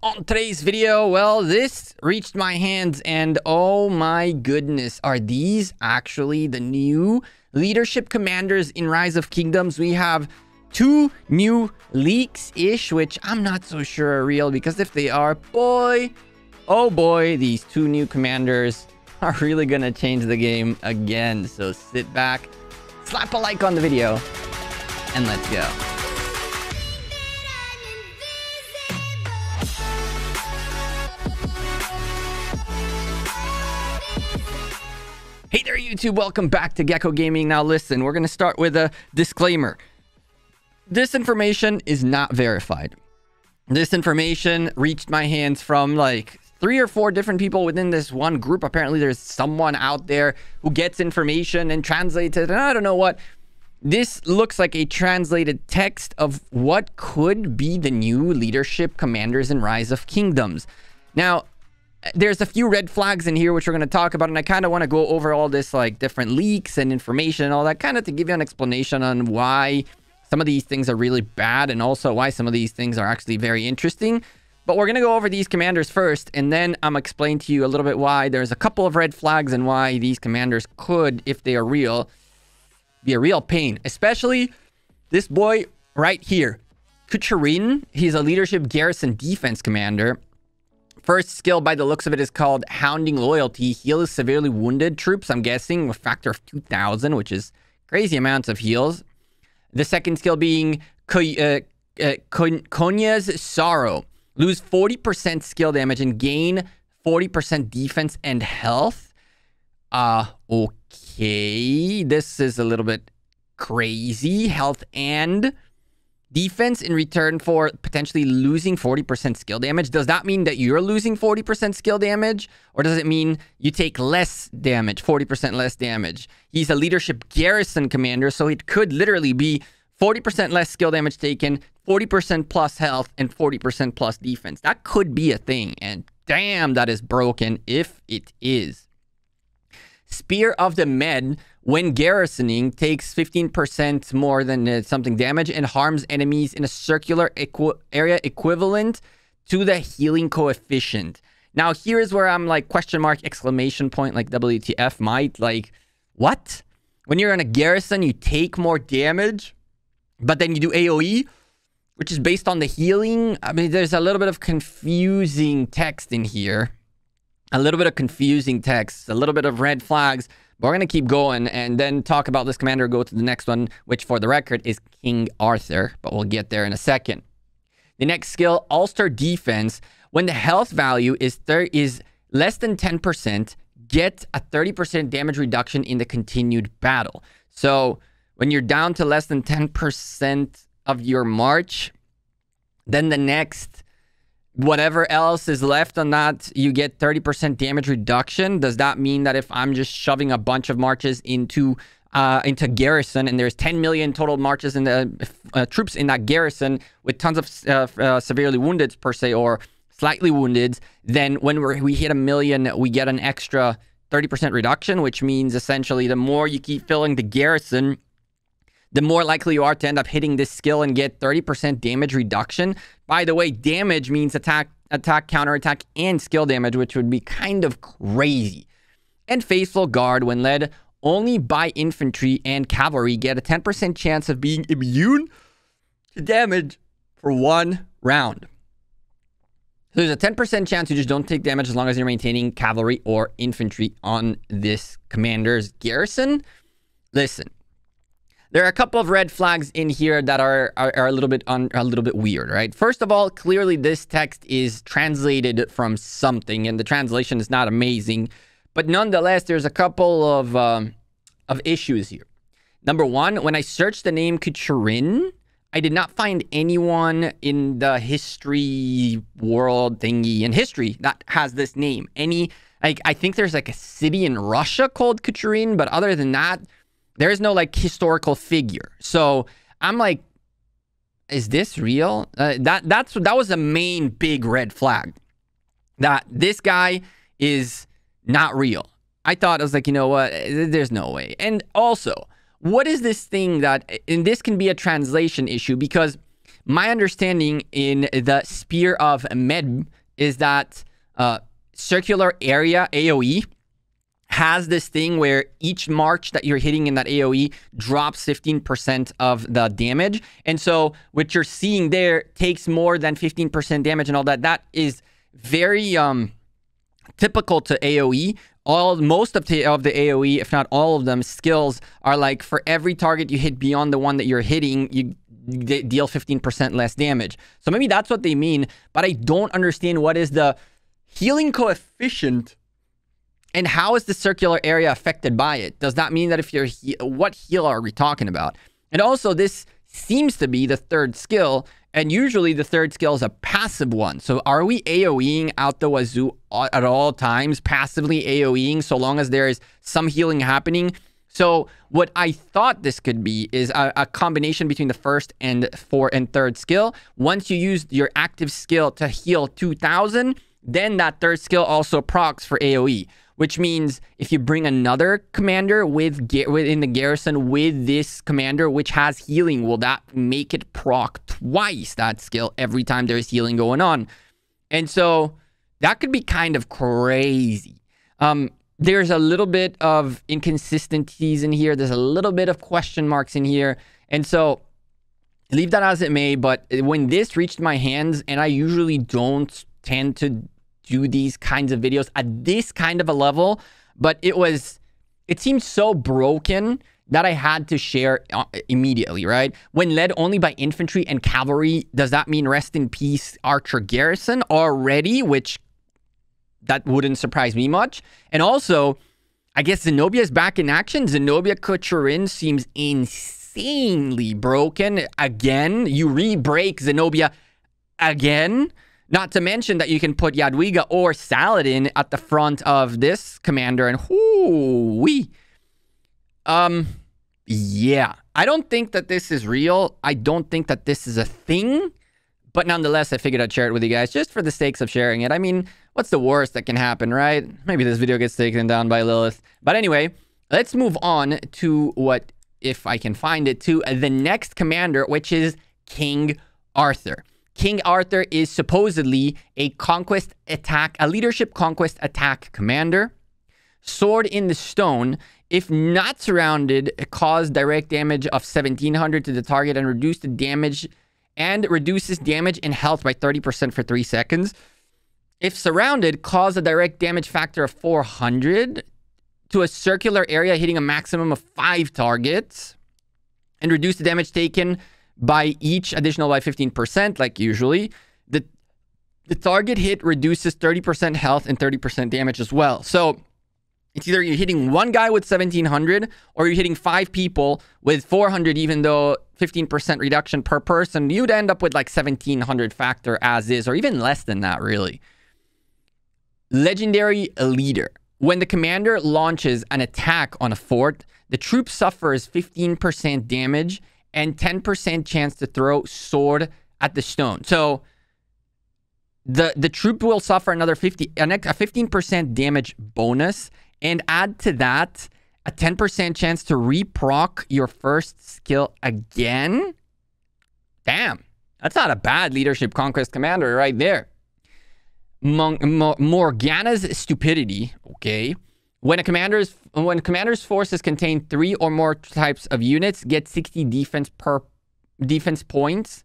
On today's video, well, this reached my hands and oh my goodness, are these actually the new leadership commanders in Rise of Kingdoms? We have two new leaks-ish, which I'm not so sure are real, because if they are, boy, oh boy, these two new commanders are really gonna change the game again. So sit back, slap a like on the video, and let's go. Hey there, YouTube. Welcome back to Gekko Gaming. Now, listen, we're going to start with a disclaimer. This information is not verified. This information reached my hands from like 3 or 4 different people within this one group. Apparently, there's someone out there who gets information and translates it. And I don't know what. This looks like a translated text of what could be the new leadership commanders in Rise of Kingdoms. Now, there's a few red flags in here which we're going to talk about, and I kind of want to go over all this like different leaks and information and all that, kind of to give you an explanation on why some of these things are really bad and also why some of these things are actually very interesting. But we're going to go over these commanders first, and then I'm going to explain to you a little bit why there's a couple of red flags and why these commanders could, if they are real, be a real pain. Especially this boy right here, Kucherin. He's a leadership garrison defense commander. First skill, by the looks of it, is called Hounding Loyalty. Heals severely wounded troops, I'm guessing, with a factor of 2,000, which is crazy amounts of heals. The second skill being Konya's Sorrow. Lose 40% skill damage and gain 40% defense and health. Okay. This is a little bit crazy. Health and defense in return for potentially losing 40% skill damage. Does that mean that you're losing 40% skill damage? Or does it mean you take less damage, 40% less damage? He's a leadership garrison commander, so it could literally be 40% less skill damage taken, 40% plus health, and 40% plus defense. That could be a thing, and damn, that is broken if it is. Spear of the Med, when garrisoning, takes 15% more than something damage and harms enemies in a circular area equivalent to the healing coefficient. Now, here is where I'm like, question mark, exclamation point, like WTF might, like, what? When you're in a garrison, you take more damage, but then you do AoE, which is based on the healing. I mean, there's a little bit of confusing text in here. A little bit of confusing text, a little bit of red flags. But we're going to keep going and then talk about this commander, go to the next one, which for the record is King Arthur, but we'll get there in a second. The next skill, Ulster Defense. When the health value is less than 10%, get a 30% damage reduction in the continued battle. So when you're down to less than 10% of your march, then the next, whatever else is left on that, you get 30% damage reduction. Does that mean that if I'm just shoving a bunch of marches into garrison, and there's 10 million total marches in the troops in that garrison with tons of severely wounded per se, or slightly wounded, then when we hit 1 million, we get an extra 30% reduction, which means essentially the more you keep filling the garrison, the more likely you are to end up hitting this skill and get 30% damage reduction. By the way, damage means attack, counterattack, and skill damage, which would be kind of crazy. And Faithful Guard, when led only by infantry and cavalry, get a 10% chance of being immune to damage for 1 round. So there's a 10% chance you just don't take damage as long as you're maintaining cavalry or infantry on this commander's garrison. Listen. There are a couple of red flags in here that are a little bit weird, right? First of all, clearly this text is translated from something, and the translation is not amazing. But nonetheless, there's a couple of issues here. Number one, when I searched the name Kucherin, I did not find anyone in the history world thingy in history that has this name. I think there's like a city in Russia called Kucherin, but other than that, there is no like historical figure. So I'm like, is this real? That was the main big red flag, that this guy is not real. I thought, I was like, you know what? There's no way. And also, what is this thing that, and this can be a translation issue, because my understanding in the Spear of Med is that circular area AoE has this thing where each march that you're hitting in that AoE drops 15% of the damage. And so what you're seeing there takes more than 15% damage and all that. That is very typical to AoE. Most of the AoE, if not all of them, skills are like for every target you hit beyond the one that you're hitting, you deal 15% less damage. So maybe that's what they mean, but I don't understand what is the healing coefficient and how is the circular area affected by it? Does that mean that if you're... what heal are we talking about? And also, this seems to be the third skill, and usually the third skill is a passive one. So are we AoEing out the wazoo at all times, passively AoEing, so long as there is some healing happening? So what I thought this could be is a combination between the first and third skill. Once you use your active skill to heal 2,000, then that third skill also procs for AoE. Which means if you bring another commander within the garrison with this commander, which has healing, will that make it proc twice that skill every time there's healing going on? And so that could be kind of crazy. There's a little bit of inconsistencies in here. There's a little bit of question marks in here. And so leave that as it may. But when this reached my hands, and I usually don't tend to do these kinds of videos at this kind of a level, but it seemed so broken that I had to share immediately, right? When led only by infantry and cavalry, does that mean rest in peace archer garrison already? Which that wouldn't surprise me much. And also, I guess Zenobia is back in action. Zenobia Kuchurin seems insanely broken again. You re-break Zenobia again. Not to mention that you can put Jadwiga or Saladin at the front of this commander, and whoo-wee. Yeah. I don't think that this is real. I don't think that this is a thing. But nonetheless, I figured I'd share it with you guys just for the sakes of sharing it. I mean, what's the worst that can happen, right? Maybe this video gets taken down by Lilith. But anyway, let's move on to what, if I can find it, to the next commander, which is King Arthur. King Arthur is supposedly a leadership conquest attack commander. Sword in the Stone. If not surrounded, cause direct damage of 1700 to the target and reduces damage and health by 30% for 3 seconds. If surrounded, cause a direct damage factor of 400 to a circular area hitting a maximum of 5 targets and reduce the damage taken by each additional by 15%, like usually. The target hit reduces 30% health and 30% damage as well. So it's either you're hitting one guy with 1700 or you're hitting 5 people with 400, even though 15% reduction per person, you'd end up with like 1700 factor as is, or even less than that, really. Legendary Leader. When the commander launches an attack on a fort, the troop suffers 15% damage and 10% chance to throw sword at the stone. So the troop will suffer another 15% damage bonus, and add to that a 10% chance to reproc your first skill again. Damn, that's not a bad leadership conquest commander right there. Morgana's Stupidity. Okay. When commander's forces contain 3 or more types of units, get 60 defense points.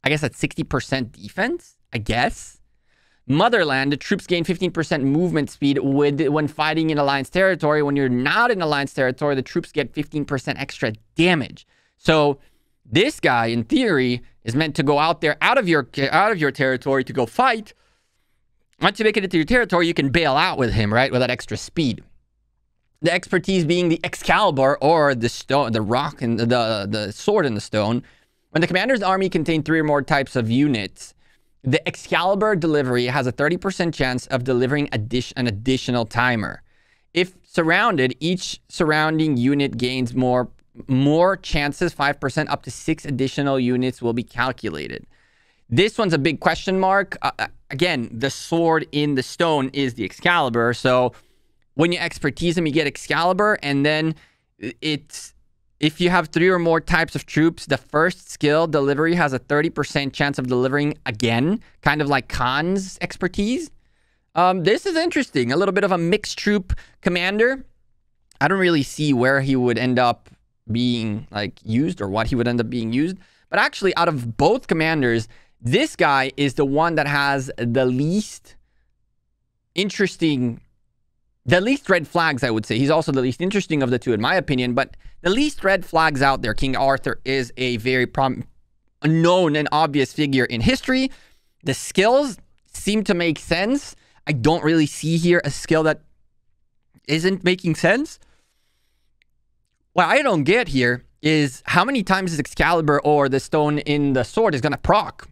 I guess that's 60% defense, I guess. Motherland, the troops gain 15% movement speed when fighting in Alliance territory. When you're not in Alliance territory, the troops get 15% extra damage. So this guy, in theory, is meant to go out there, out of your territory to go fight. Once you make it into your territory, you can bail out with him, right? With that extra speed. The expertise being the Excalibur, or the stone, the rock, and the sword in the stone. When the commander's army contains 3 or more types of units, the Excalibur delivery has a 30% chance of delivering an additional timer. If surrounded, each surrounding unit gains more chances, 5%, up to 6 additional units will be calculated. This one's a big question mark. Again, the sword in the stone is the Excalibur. So when you expertise him, you get Excalibur, and then it If you have 3 or more types of troops, the first skill delivery has a 30% chance of delivering again, kind of like Khan's expertise. This is interesting. A little bit of a mixed troop commander. I don't really see where he would end up being like used or what he would end up being used. But actually, out of both commanders, this guy is the one that has the least interesting, the least red flags, I would say. He's also the least interesting of the two, in my opinion. But the least red flags out there, King Arthur is a very known and obvious figure in history. The skills seem to make sense. I don't really see here a skill that isn't making sense. What I don't get here is how many times is Excalibur or the stone in the sword is going to proc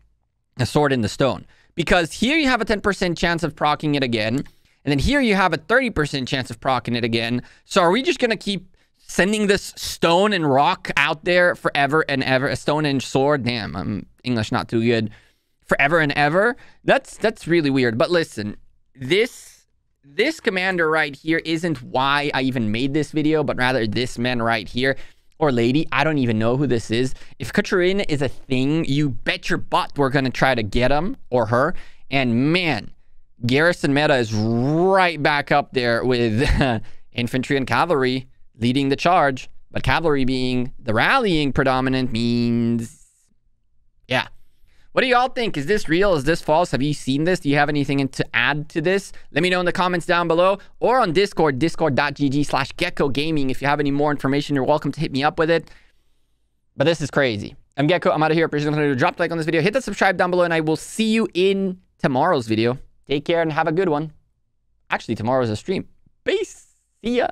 a sword in the stone. Because here you have a 10% chance of procking it again. And then here you have a 30% chance of procking it again. So are we just going to keep sending this stone and rock out there forever and ever? A stone and sword? Damn, I'm English not too good. Forever and ever? That's really weird. But listen, this commander right here isn't why I even made this video, but rather this man right here. Or lady, I don't even know who this is. If Katarina is a thing, you bet your butt we're going to try to get him or her. And man, garrison meta is right back up there with infantry and cavalry leading the charge. But cavalry being the rallying predominant means, yeah. What do y'all think? Is this real? Is this false? Have you seen this? Do you have anything to add to this? Let me know in the comments down below or on Discord, discord.gg/Gekko Gaming. If you have any more information, you're welcome to hit me up with it. But this is crazy. I'm Gekko. I'm out of here. Appreciate you. Drop a like on this video. Hit that subscribe down below, and I will see you in tomorrow's video. Take care and have a good one. Actually, tomorrow is a stream. Peace. See ya.